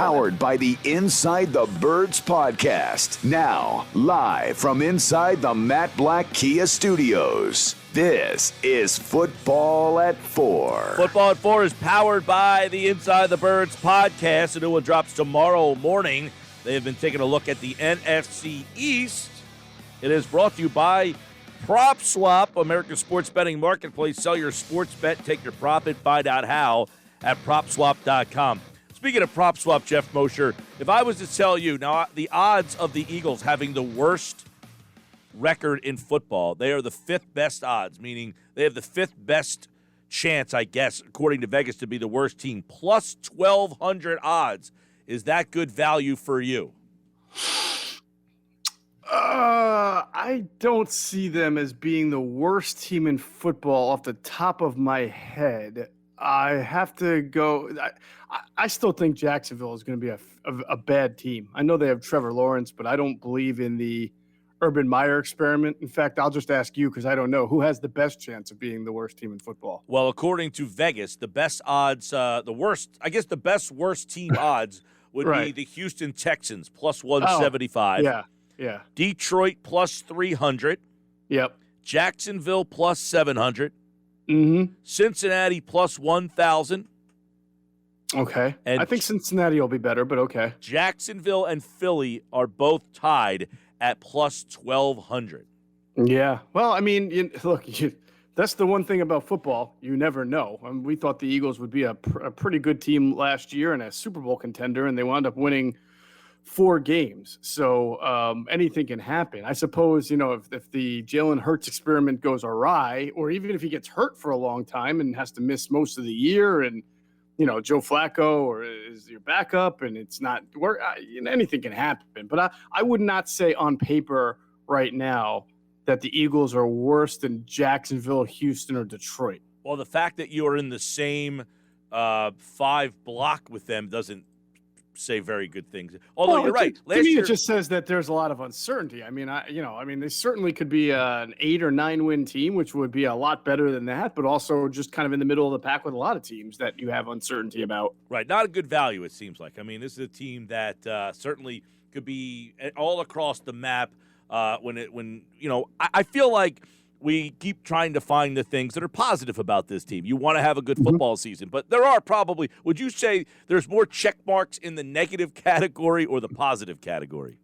powered by the Inside the Birds podcast. Now, live from inside the Matt Black Kia Studios. This is Football at 4. Football at 4 is powered by the Inside the Birds podcast. A new one drops tomorrow morning. They have been taking a look at the NFC East. It is brought to you by PropSwap, America's sports betting marketplace. Sell your sports bet, take your profit, find out how at PropSwap.com. Speaking of PropSwap, Geoff Mosher, if I was to tell you, now the odds of the Eagles having the worst record in football, they are the fifth best odds, meaning they have the fifth best chance, I guess, according to Vegas, to be the worst team. Plus 1,200 odds. Is that good value for you? I don't see them as being the worst team in football off the top of my head. I have to go. I still think Jacksonville is going to be a bad team. I know they have Trevor Lawrence, but I don't believe in the Urban Meyer experiment. In fact, I'll just ask you because I don't know. Who has the best chance of being the worst team in football? Well, according to Vegas, the best odds, the best worst team odds would be the Houston Texans, plus 175. Yeah. Detroit, plus 300. Yep. Jacksonville, plus 700. Mm-hmm. Cincinnati, plus 1,000. Okay. And I think Cincinnati will be better, but okay. Jacksonville and Philly are both tied at plus 1,200. Yeah. Well, I mean, that's the one thing about football. You never know. We thought the Eagles would be a pretty good team last year and a Super Bowl contender, and they wound up winning 4 games. So anything can happen. I suppose, if the Jalen Hurts experiment goes awry, or even if he gets hurt for a long time and has to miss most of the year, and, Joe Flacco or is your backup and it's not work, anything can happen. But I would not say on paper right now that the Eagles are worse than Jacksonville, Houston, or Detroit. Well, the fact that you are in the same 5 block with them doesn't say very good things. Although you're right. To me, it just says that there's a lot of uncertainty. I mean, they certainly could be an 8 or 9 win team, which would be a lot better than that, but also just kind of in the middle of the pack with a lot of teams that you have uncertainty about. Right. Not a good value, it seems like. I mean, this is a team that certainly could be all across the map I feel like we keep trying to find the things that are positive about this team. You want to have a good football season, but there are probably, would you say there's more check marks in the negative category or the positive category?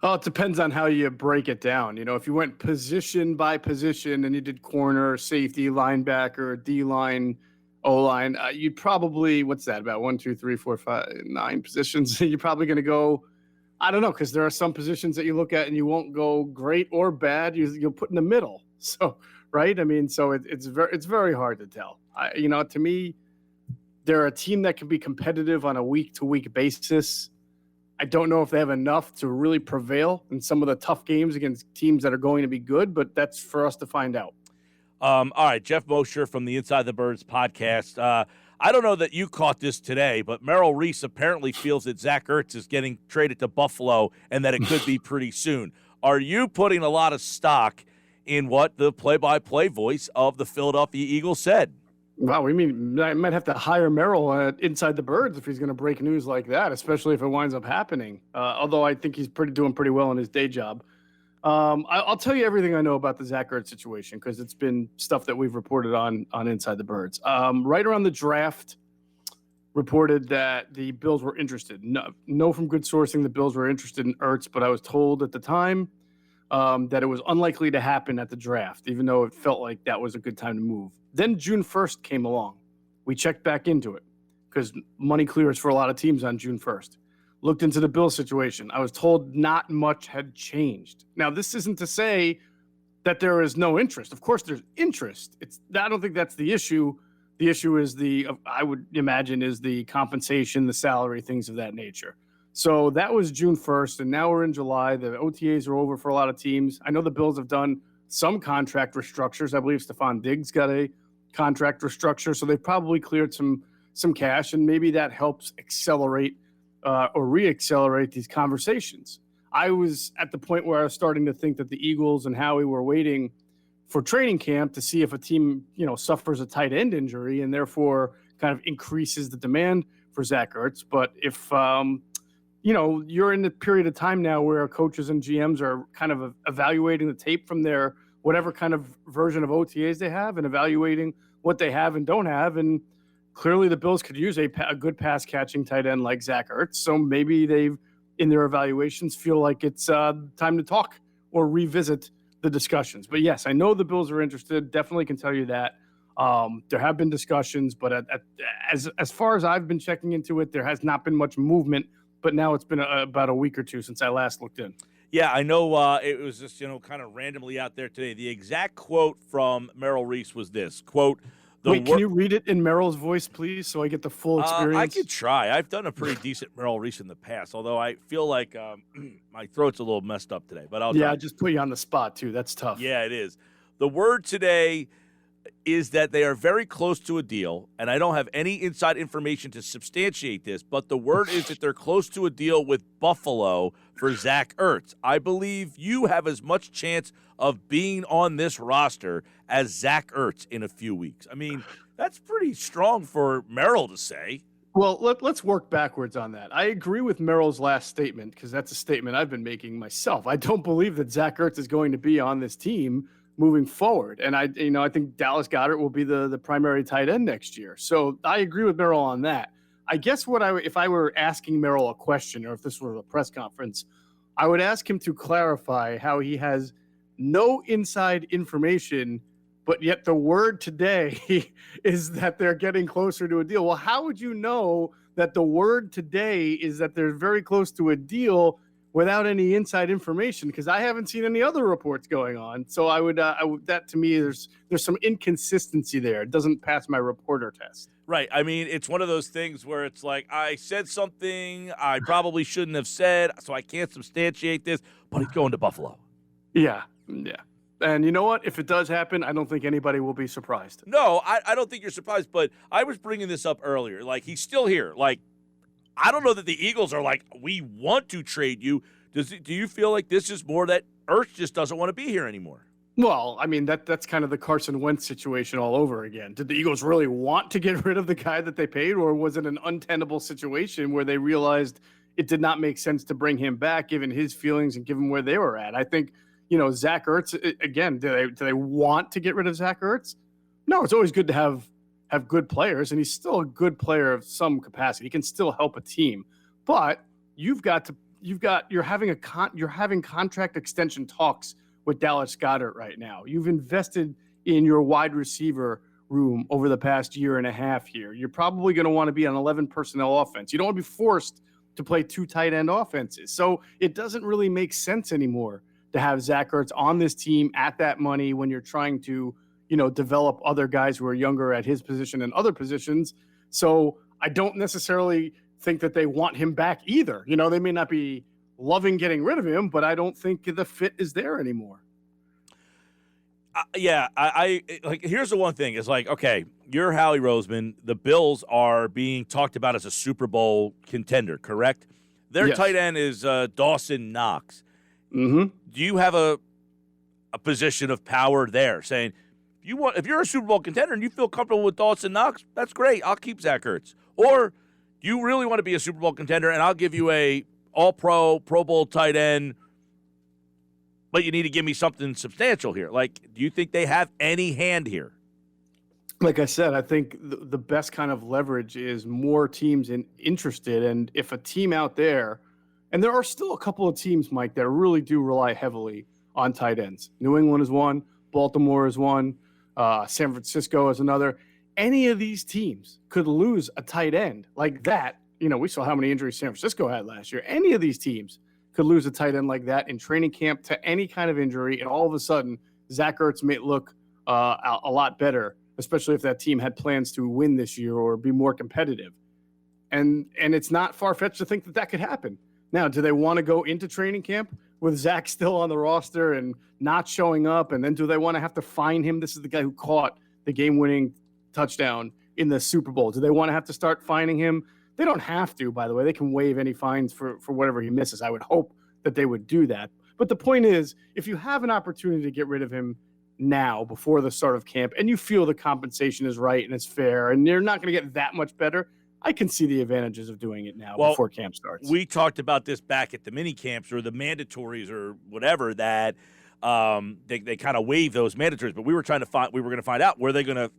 Oh, it depends on how you break it down. If you went position by position and you did corner, safety, linebacker, D-line, O-line, you'd probably, what's that, about 1, 2, 3, 4, 5, 9 positions? You're probably going to go, I don't know, because there are some positions that you look at and you won't go great or bad. You'll put in the middle. So, right? I mean, so it's very hard to tell. To me, they're a team that can be competitive on a week-to-week basis. I don't know if they have enough to really prevail in some of the tough games against teams that are going to be good, but that's for us to find out. All right, Geoff Mosher from the Inside the Birds podcast. I don't know that you caught this today, but Merrill Reese apparently feels that Zach Ertz is getting traded to Buffalo and that it could be pretty soon. Are you putting a lot of stock in what the play-by-play voice of the Philadelphia Eagles said? Wow, I might have to hire Merrill Inside the Birds if he's going to break news like that, especially if it winds up happening. Although I think he's doing pretty well in his day job. I'll tell you everything I know about the Zach Ertz situation because it's been stuff that we've reported on Inside the Birds. Right around the draft, reported that the Bills were interested. No, from good sourcing, the Bills were interested in Ertz, but I was told at the time that it was unlikely to happen at the draft, even though it felt like that was a good time to move. Then June 1st came along. We checked back into it because money clears for a lot of teams on June 1st. Looked into the Bills situation. I was told not much had changed. Now, this isn't to say that there is no interest. Of course, there's interest. I don't think that's the issue. The issue is I would imagine, is the compensation, the salary, things of that nature. So that was June 1st, and now we're in July. The OTAs are over for a lot of teams. I know the Bills have done some contract restructures. I believe Stephon Diggs got a contract restructure, so they've probably cleared some cash, and maybe that helps accelerate or re-accelerate these conversations. I was at the point where I was starting to think that the Eagles and Howie were waiting for training camp to see if a team, suffers a tight end injury and therefore kind of increases the demand for Zach Ertz. But if you're in the period of time now where coaches and GMs are kind of evaluating the tape from their whatever kind of version of OTAs they have and evaluating what they have and don't have. And clearly the Bills could use a good pass catching tight end like Zach Ertz. So maybe they've, in their evaluations, feel like it's time to talk or revisit the discussions. But yes, I know the Bills are interested. Definitely can tell you that. There have been discussions, but as far as I've been checking into it, there has not been much movement. But now it's been about a week or two since I last looked in. Yeah, I know it was just, kind of randomly out there today. The exact quote from Merrill Reese was this, quote, Wait, can you read it in Merrill's voice, please, so I get the full experience? I could try. I've done a pretty decent Merrill Reese in the past, although I feel like my throat's a little messed up today. But I'll try. I just put you on the spot, too. That's tough. Yeah, it is. The word today is that they are very close to a deal, and I don't have any inside information to substantiate this, but the word is that they're close to a deal with Buffalo for Zach Ertz. I believe you have as much chance of being on this roster as Zach Ertz in a few weeks. I mean, that's pretty strong for Merrill to say. Well, let's work backwards on that. I agree with Merrill's last statement because that's a statement I've been making myself. I don't believe that Zach Ertz is going to be on this team moving forward. And I think Dallas Goedert will be the primary tight end next year. So I agree with Merrill on that. I guess if I were asking Merrill a question, or if this were a press conference, I would ask him to clarify how he has no inside information, but yet the word today is that they're getting closer to a deal. Well, how would you know that the word today is that they're very close to a deal without any inside information? Because I haven't seen any other reports going on. So I would that to me, there's some inconsistency there. It doesn't pass my reporter test. Right. I mean, it's one of those things where it's like, I said something I probably shouldn't have said, so I can't substantiate this, but he's going to Buffalo. Yeah. And you know what? If it does happen, I don't think anybody will be surprised. No, I don't think you're surprised, but I was bringing this up earlier. Like, he's still here. Like, I don't know that the Eagles are like, we want to trade you. Do you feel like this is more that Ertz just doesn't want to be here anymore? Well, I mean, that's kind of the Carson Wentz situation all over again. Did the Eagles really want to get rid of the guy that they paid, or was it an untenable situation where they realized it did not make sense to bring him back given his feelings and given where they were at? I think, Zach Ertz, again, do they want to get rid of Zach Ertz? No, it's always good to have good players, and he's still a good player of some capacity. He can still help a team, but you're having contract extension talks with Dallas Goedert right now. You've invested in your wide receiver room over the past year and a half here. You're probably going to want to be an 11 personnel offense. You don't want to be forced to play 2 tight end offenses. So it doesn't really make sense anymore to have Zach Ertz on this team at that money when you're trying to develop other guys who are younger at his position and other positions. So I don't necessarily think that they want him back either. They may not be loving getting rid of him, but I don't think the fit is there anymore. I like, here's the one thing. It's like, okay, you're Howie Roseman. The Bills are being talked about as a Super Bowl contender, correct? Their tight end is Dawson Knox. Mm-hmm. Do you have a position of power there saying, if you're a Super Bowl contender and you feel comfortable with Dawson Knox, that's great. I'll keep Zach Ertz. Or do you really want to be a Super Bowl contender and I'll give you a All-Pro, Pro Bowl tight end, but you need to give me something substantial here? Like, do you think they have any hand here? Like I said, I think the best kind of leverage is more teams interested. And if a team out there, and there are still a couple of teams, Mike, that really do rely heavily on tight ends. New England is one. Baltimore is one. San Francisco is another. Any of these teams could lose a tight end like that. We saw how many injuries San Francisco had last year. Any of these teams could lose a tight end like that in training camp to any kind of injury, and all of a sudden, Zach Ertz may look a lot better, especially if that team had plans to win this year or be more competitive. And it's not far-fetched to think that could happen. Now, do they want to go into training camp with Zach still on the roster and not showing up? And then do they want to have to fine him? This is the guy who caught the game-winning touchdown in the Super Bowl. Do they want to have to start fining him? They don't have to, by the way. They can waive any fines for whatever he misses. I would hope that they would do that. But the point is, if you have an opportunity to get rid of him now before the start of camp and you feel the compensation is right and it's fair and you're not going to get that much better, I can see the advantages of doing it now before camp starts. We talked about this back at the mini camps or the mandatories or whatever that they kind of waive those mandatories, but we were going to find out were they going to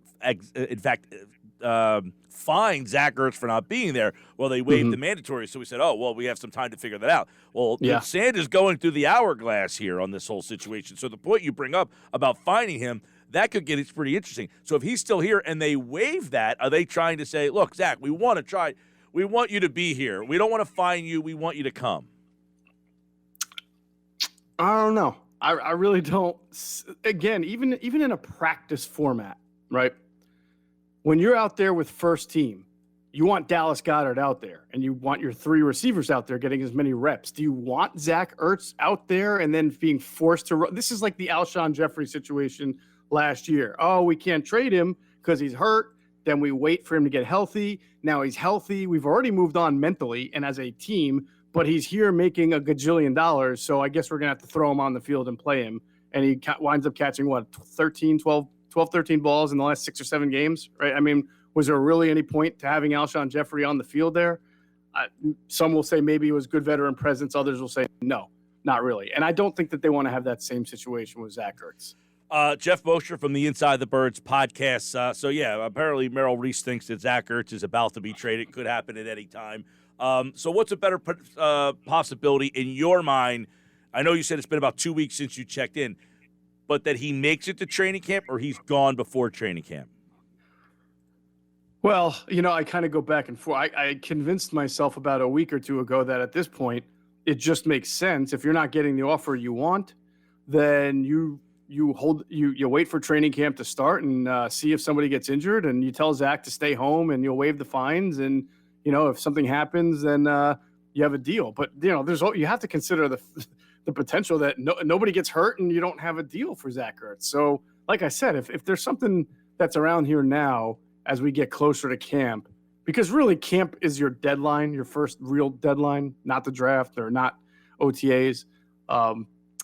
in fact fine Zach Ertz for not being there. Well, they waived the mandatory, so we said, oh, well, we have some time to figure that out. Well, the sand is going through the hourglass here on this whole situation. So the point you bring up about fining him, that could get pretty interesting. So if he's still here and they waive that, are they trying to say, look, Zach, we want you to be here. We don't want to fine you. We want you to come. I don't know. I really don't. Again, even in a practice format, right? When you're out there with first team, you want Dallas Goedert out there, and you want your 3 receivers out there getting as many reps. Do you want Zach Ertz out there and then being forced to run? This is like the Alshon Jeffrey situation last year. Oh, we can't trade him because he's hurt. Then we wait for him to get healthy. Now he's healthy. We've already moved on mentally and as a team, but he's here making $1 gajillion. So I guess we're going to have to throw him on the field and play him. And he winds up catching, 13 balls in the last 6 or 7 games, right? I mean, was there really any point to having Alshon Jeffrey on the field there? Some will say maybe it was good veteran presence. Others will say no, not really. And I don't think that they want to have that same situation with Zach Ertz. Geoff Mosher from the Inside the Birds podcast. So, yeah, apparently Merrill Reese thinks that Zach Ertz is about to be traded. Could happen at any time. So what's a better possibility in your mind? I know you said it's been about 2 weeks since you checked in, but that he makes it to training camp or he's gone before training camp? Well, I kind of go back and forth. I convinced myself about a week or two ago that at this point, it just makes sense. If you're not getting the offer you want, then you wait for training camp to start and see if somebody gets injured, and you tell Zach to stay home and you'll waive the fines. And, if something happens, then you have a deal. But, you have to consider the potential that nobody gets hurt and you don't have a deal for Zach Ertz. So, like I said, if there's something that's around here now as we get closer to camp, because really camp is your deadline, your first real deadline, not the draft or not OTAs.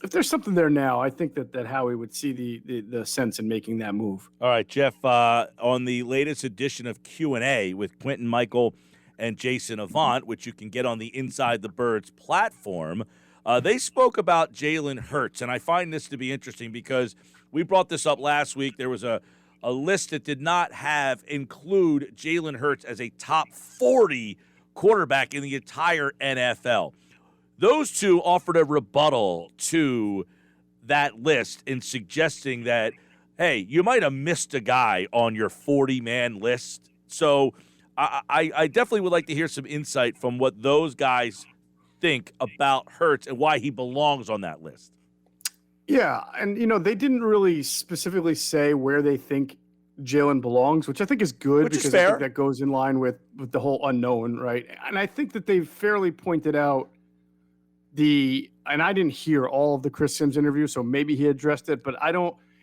If there's something there now, I think that Howie would see the sense in making that move. All right, Geoff, on the latest edition of Q&A with Quentin Michael and Jason Avant, which you can get on the Inside the Birds platform, they spoke about Jalen Hurts, and I find this to be interesting because we brought this up last week. There was a list that did not include Jalen Hurts as a top 40 quarterback in the entire NFL. Those two offered a rebuttal to that list in suggesting that, hey, you might have missed a guy on your 40-man list. So I definitely would like to hear some insight from what those guys think about Hurts and why he belongs on that list. Yeah, and, they didn't really specifically say where they think Jalen belongs, which I think is good because I think that goes in line with the whole unknown, right? And I think that they fairly pointed out and I didn't hear all of the Chris Sims interview, so maybe he addressed it, but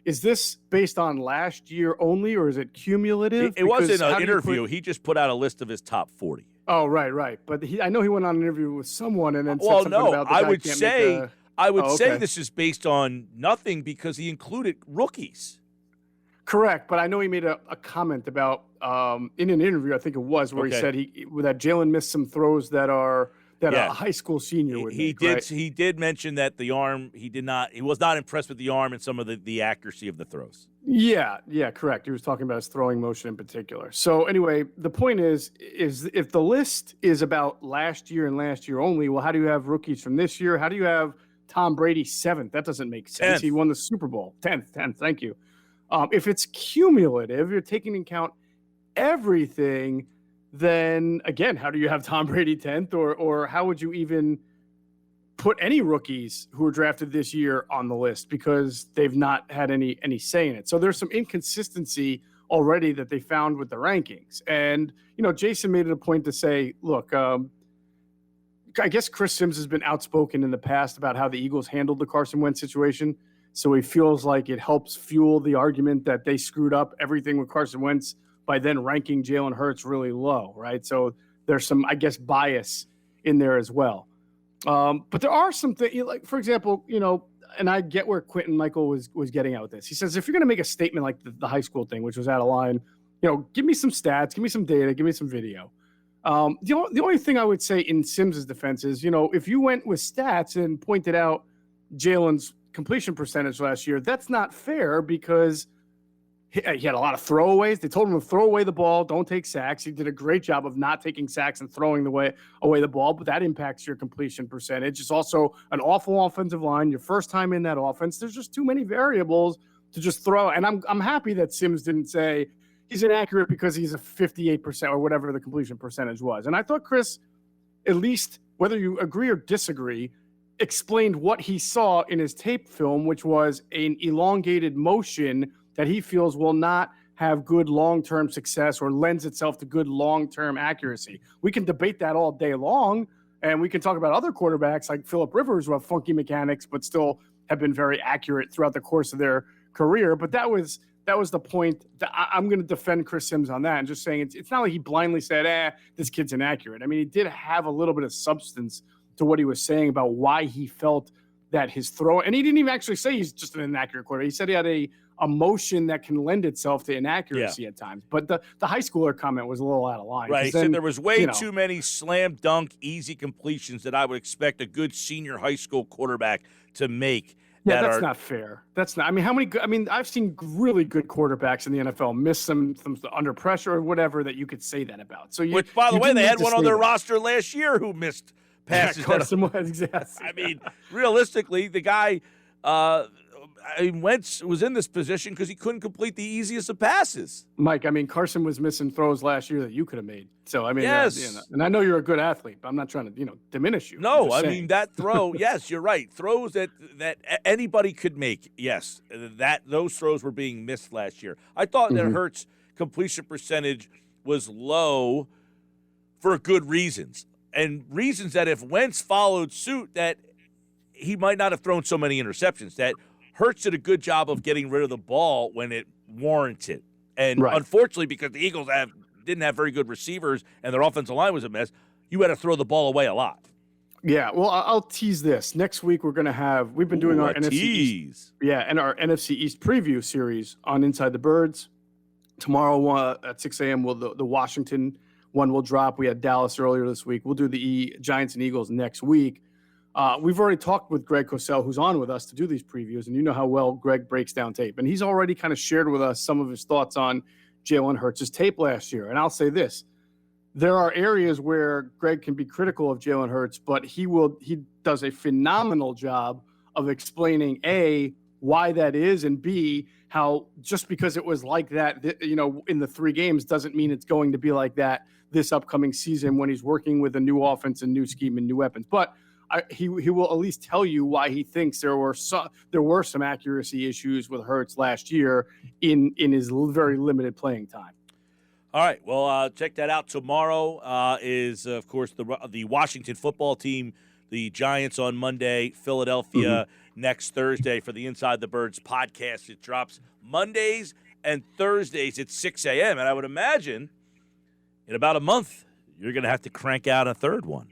is this based on last year only, or is it cumulative? It wasn't an interview. He just put out a list of his top 40. Oh, right. But I know he went on an interview with someone and then said something about the guy I would say this is based on nothing because he included rookies. Correct, but I know he made a comment about in an interview, I think it was, where he said that Jalen missed some throws that a high school senior would make. Right? He did mention that the arm, he was not impressed with the arm and some of the accuracy of the throws. Yeah, correct. He was talking about his throwing motion in particular. So anyway, the point is if the list is about last year and last year only, well, how do you have rookies from this year? How do you have Tom Brady 7th? That doesn't make sense. 10th. He won the Super Bowl. 10th, thank you. If it's cumulative, you're taking into account everything, then again, how do you have Tom Brady 10th, or how would you even put any rookies who were drafted this year on the list because they've not had any say in it? So there's some inconsistency already that they found with the rankings. And, Jason made it a point to say, look, I guess Chris Sims has been outspoken in the past about how the Eagles handled the Carson Wentz situation. So he feels like it helps fuel the argument that they screwed up everything with Carson Wentz by then ranking Jalen Hurts really low, right? So there's some, I guess, bias in there as well. But there are some things, like, for example, and I get where Quentin Michael was getting at with this. He says, if you're going to make a statement like the high school thing, which was out of line, give me some stats, give me some data, give me some video. The only thing I would say in Sims' defense is, if you went with stats and pointed out Jalen's completion percentage last year, that's not fair because he had a lot of throwaways. They told him to throw away the ball, don't take sacks. He did a great job of not taking sacks and throwing away the ball, but that impacts your completion percentage. It's also an awful offensive line. Your first time in that offense, there's just too many variables to just throw. And I'm happy that Sims didn't say he's inaccurate because he's a 58% or whatever the completion percentage was. And I thought Chris, at least whether you agree or disagree, explained what he saw in his tape film, which was an elongated motion that he feels will not have good long-term success or lends itself to good long-term accuracy. We can debate that all day long, and we can talk about other quarterbacks like Phillip Rivers who have funky mechanics but still have been very accurate throughout the course of their career. But that was the point. I'm going to defend Chris Sims on that and just saying it's not like he blindly said, this kid's inaccurate. I mean, he did have a little bit of substance to what he was saying about why he felt that his throw, and he didn't even actually say he's just an inaccurate quarterback. He said he had a motion that can lend itself to inaccuracy at times. But the high schooler comment was a little out of line. Right. He said there was way too many slam dunk, easy completions that I would expect a good senior high school quarterback to make. Yeah, that's not fair. That's not. I mean, I've seen really good quarterbacks in the NFL miss some under pressure or whatever that you could say that about. So which, by the way, they had one on their roster last year who missed passes. Yeah, Carson was, exactly. I mean, realistically, the guy Wentz was in this position because he couldn't complete the easiest of passes. Mike, I mean, Carson was missing throws last year that you could have made. So, I mean, yes. And I know you're a good athlete, but I'm not trying to, diminish you. No, I mean, that throw, yes, you're right. Throws that anybody could make, yes. Those throws were being missed last year. I thought that Hurts' completion percentage was low for good reasons. And reasons that if Wentz followed suit, that he might not have thrown so many interceptions, that Hurts did a good job of getting rid of the ball when it warranted. And unfortunately, because the Eagles didn't have very good receivers and their offensive line was a mess, you had to throw the ball away a lot. Yeah, well, I'll tease this. Next week we're going to have – we've been doing our NFC East. Yeah, and our NFC East preview series on Inside the Birds. Tomorrow at 6 a.m. the Washington one will drop. We had Dallas earlier this week. We'll do the Giants and Eagles next week. We've already talked with Greg Cosell, who's on with us to do these previews, and you know how well Greg breaks down tape. And he's already kind of shared with us some of his thoughts on Jalen Hurts' tape last year. And I'll say this. There are areas where Greg can be critical of Jalen Hurts, but he does a phenomenal job of explaining, A, why that is, and B, how just because it was like that, in the 3 games doesn't mean it's going to be like that this upcoming season when he's working with a new offense and new scheme and new weapons. But he will at least tell you why he thinks there were some accuracy issues with Hurts last year in his very limited playing time. All right, well, check that out. Tomorrow is, of course, the Washington football team, the Giants on Monday, Philadelphia next Thursday for the Inside the Birds podcast. It drops Mondays and Thursdays at 6 a.m., and I would imagine in about a month you're going to have to crank out a third one.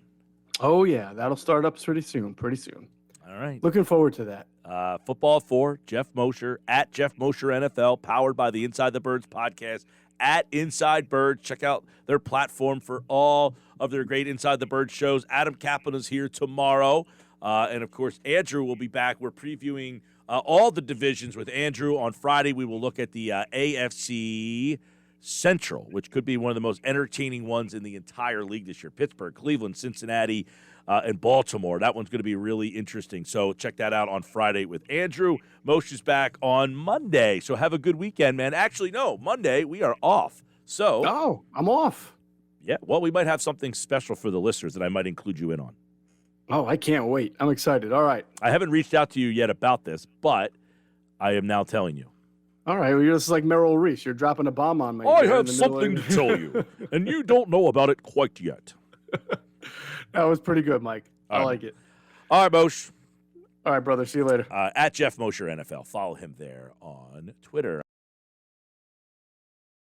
Oh, yeah, that'll start up pretty soon. All right. Looking forward to that. Football at 4, Geoff Mosher, at Geoff Mosher NFL, powered by the Inside the Birds podcast, at Inside Birds. Check out their platform for all of their great Inside the Birds shows. Adam Kaplan is here tomorrow. And, of course, Andrew will be back. We're previewing all the divisions with Andrew. On Friday, we will look at the AFC Central, which could be one of the most entertaining ones in the entire league this year. Pittsburgh, Cleveland, Cincinnati, and Baltimore. That one's going to be really interesting. So check that out on Friday with Andrew. Moshe's back on Monday. So have a good weekend, man. Actually, no, Monday we are off. So Oh, I'm off. Yeah, well, we might have something special for the listeners that I might include you in on. Oh, I can't wait. I'm excited. All right. I haven't reached out to you yet about this, but I am now telling you. All right, well, you're just like Merrill Reese. You're dropping a bomb on me. I have something to tell you, and you don't know about it quite yet. That was pretty good, Mike. I like it. All right, Moshe. All right, brother. See you later. At Geoff Mosher NFL. Follow him there on Twitter.